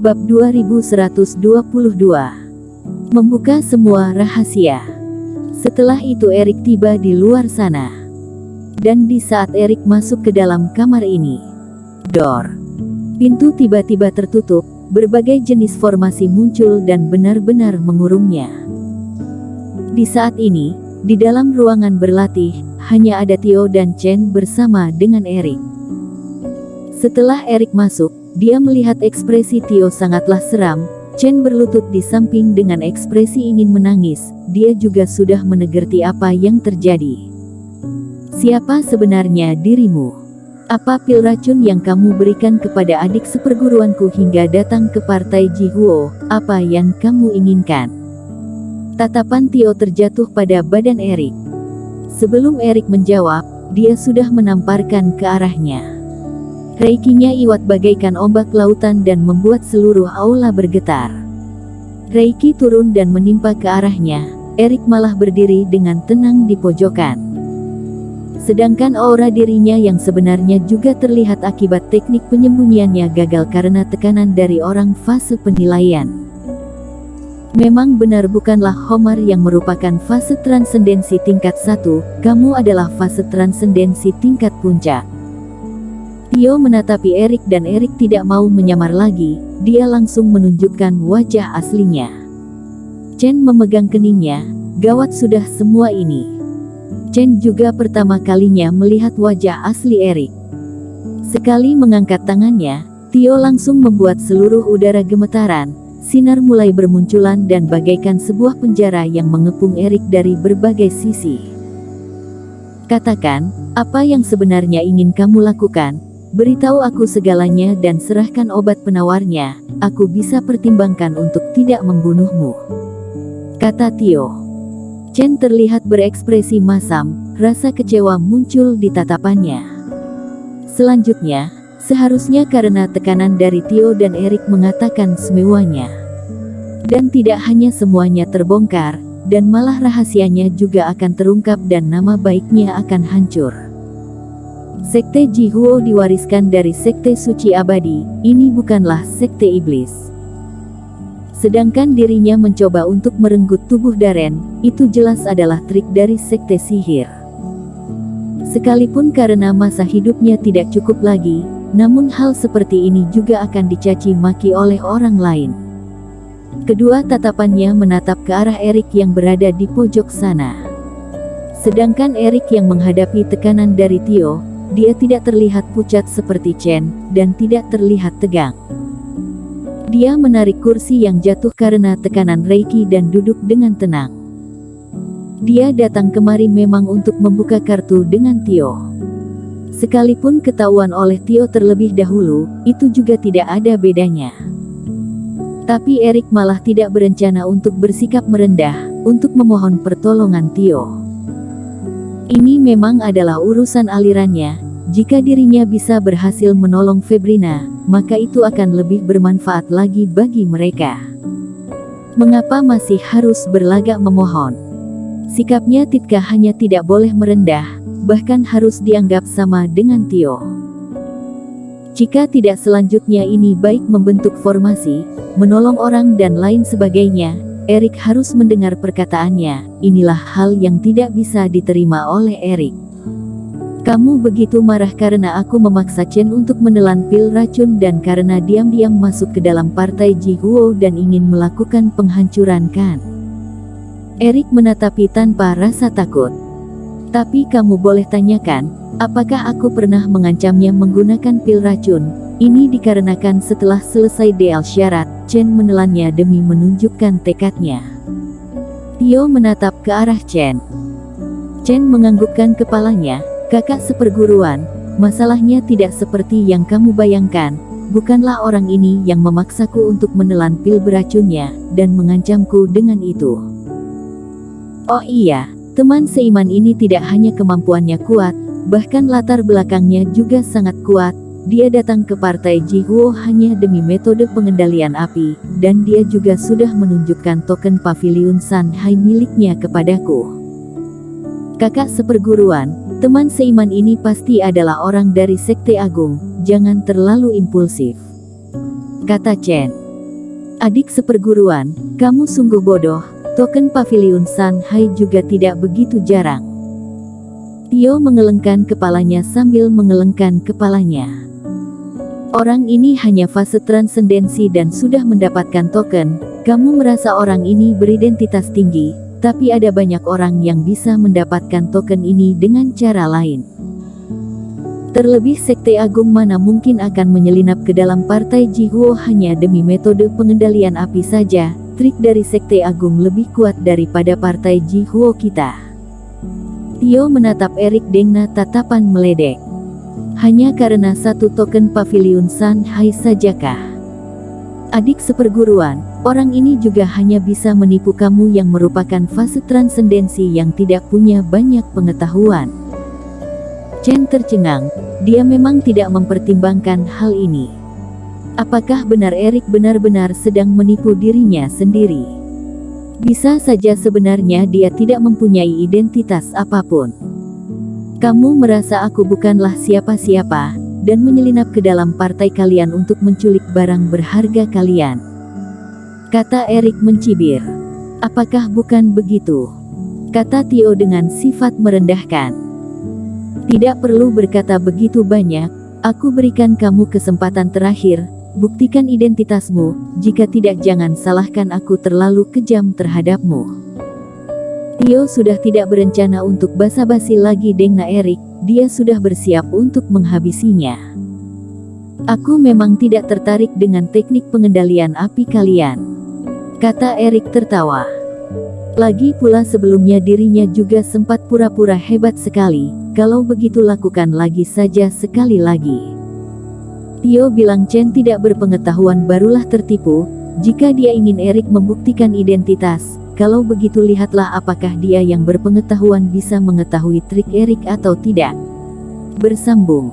Bab 2122. Membuka semua rahasia. Setelah itu Erik tiba di luar sana. Dan di saat Erik masuk ke dalam kamar ini, pintu tiba-tiba tertutup, berbagai jenis formasi muncul dan benar-benar mengurungnya. Di saat ini, di dalam ruangan berlatih, hanya ada Theo dan Chen bersama dengan Erik. Setelah Erik masuk, dia melihat ekspresi Theo sangatlah seram. Chen berlutut di samping dengan ekspresi ingin menangis. Dia juga sudah mengerti apa yang terjadi. Siapa sebenarnya dirimu? Apa pil racun yang kamu berikan kepada adik seperguruanku hingga datang ke partai Jihuo? Apa yang kamu inginkan? Tatapan Theo terjatuh pada badan Erik. Sebelum Erik menjawab, dia sudah menamparkan ke arahnya. Reikinya iwat bagaikan ombak lautan dan membuat seluruh aula bergetar. Reiki turun dan menimpa ke arahnya. Erik malah berdiri dengan tenang di pojokan. Sedangkan aura dirinya yang sebenarnya juga terlihat akibat teknik penyembunyiannya gagal karena tekanan dari orang fase penilaian. Memang benar bukanlah Homar yang merupakan fase transendensi tingkat 1, kamu adalah fase transendensi tingkat puncak. Theo menatapi Erik dan Erik tidak mau menyamar lagi, dia langsung menunjukkan wajah aslinya. Chen memegang keningnya, gawat sudah semua ini. Chen juga pertama kalinya melihat wajah asli Erik. Sekali mengangkat tangannya, Theo langsung membuat seluruh udara gemetaran, sinar mulai bermunculan dan bagaikan sebuah penjara yang mengepung Erik dari berbagai sisi. Katakan, apa yang sebenarnya ingin kamu lakukan? Beritahu aku segalanya dan serahkan obat penawarnya, aku bisa pertimbangkan untuk tidak membunuhmu, kata Theo. Chen terlihat berekspresi masam, rasa kecewa muncul di tatapannya. Selanjutnya, seharusnya karena tekanan dari Theo dan Erik mengatakan semuanya. Dan tidak hanya semuanya terbongkar, dan malah rahasianya juga akan terungkap dan nama baiknya akan hancur. Sekte Jihuo diwariskan dari Sekte Suci Abadi, ini bukanlah Sekte Iblis. Sedangkan dirinya mencoba untuk merenggut tubuh Darren, itu jelas adalah trik dari Sekte Sihir. Sekalipun karena masa hidupnya tidak cukup lagi, namun hal seperti ini juga akan dicaci maki oleh orang lain. Kedua tatapannya menatap ke arah Erik yang berada di pojok sana. Sedangkan Erik yang menghadapi tekanan dari Theo, dia tidak terlihat pucat seperti Chen, dan tidak terlihat tegang. Dia menarik kursi yang jatuh karena tekanan Reiki dan duduk dengan tenang. Dia datang kemari memang untuk membuka kartu dengan Theo. Sekalipun ketahuan oleh Theo terlebih dahulu, itu juga tidak ada bedanya. Tapi Erik malah tidak berencana untuk bersikap merendah, untuk memohon pertolongan Theo. Ini memang adalah urusan alirannya. Jika dirinya bisa berhasil menolong Febrina, maka itu akan lebih bermanfaat lagi bagi mereka. Mengapa masih harus berlagak memohon? Sikapnya Titka hanya tidak boleh merendah, bahkan harus dianggap sama dengan Theo. Jika tidak selanjutnya ini baik membentuk formasi, menolong orang dan lain sebagainya, Erik harus mendengar perkataannya. Inilah hal yang tidak bisa diterima oleh Erik. Kamu begitu marah karena aku memaksa Chen untuk menelan pil racun dan karena diam-diam masuk ke dalam partai Jihuo dan ingin melakukan penghancuran kan? Erik menatapi tanpa rasa takut. Tapi kamu boleh tanyakan, apakah aku pernah mengancamnya menggunakan pil racun? Ini dikarenakan setelah selesai DL syarat, Chen menelannya demi menunjukkan tekadnya. Theo menatap ke arah Chen. Chen menganggukkan kepalanya, kakak seperguruan, masalahnya tidak seperti yang kamu bayangkan, bukanlah orang ini yang memaksaku untuk menelan pil beracunnya, dan mengancamku dengan itu. Oh iya, teman seiman ini tidak hanya kemampuannya kuat, bahkan latar belakangnya juga sangat kuat. Dia datang ke partai Jihuo hanya demi metode pengendalian api, dan dia juga sudah menunjukkan token Pavilion Sanhai miliknya kepadaku. Kakak seperguruan, teman seiman ini pasti adalah orang dari Sekte Agung, jangan terlalu impulsif, kata Chen. Adik seperguruan, kamu sungguh bodoh, token Pavilion Shanghai juga tidak begitu jarang. Tio mengelengkan kepalanya sambil mengelengkan kepalanya. Orang ini hanya fase transendensi dan sudah mendapatkan token. Kamu merasa orang ini beridentitas tinggi, tapi ada banyak orang yang bisa mendapatkan token ini dengan cara lain. Terlebih Sekte Agung mana mungkin akan menyelinap ke dalam partai Jihuo hanya demi metode pengendalian api saja. Trik dari Sekte Agung lebih kuat daripada partai Jihuo kita. Tio menatap Erik dengan tatapan meledek. Hanya karena satu token Pavilion Shanghai sajakah? Adik seperguruan, orang ini juga hanya bisa menipu kamu yang merupakan fase transendensi yang tidak punya banyak pengetahuan. Chen tercengang, dia memang tidak mempertimbangkan hal ini. Apakah benar Erik benar-benar sedang menipu dirinya sendiri? Bisa saja sebenarnya dia tidak mempunyai identitas apapun. Kamu merasa aku bukanlah siapa-siapa, dan menyelinap ke dalam partai kalian untuk menculik barang berharga kalian. Kata Erik mencibir. Apakah bukan begitu? Kata Tio dengan sifat merendahkan. Tidak perlu berkata begitu banyak, aku berikan kamu kesempatan terakhir, buktikan identitasmu, jika tidak jangan salahkan aku terlalu kejam terhadapmu. Tio sudah tidak berencana untuk basa-basi lagi dengan Erik, dia sudah bersiap untuk menghabisinya. Aku memang tidak tertarik dengan teknik pengendalian api kalian, kata Erik tertawa. Lagi pula sebelumnya dirinya juga sempat pura-pura hebat sekali, kalau begitu lakukan lagi saja sekali lagi. Tio bilang Chen tidak berpengetahuan barulah tertipu, jika dia ingin Erik membuktikan identitas, kalau begitu lihatlah apakah dia yang berpengetahuan bisa mengetahui trik Erik atau tidak. Bersambung.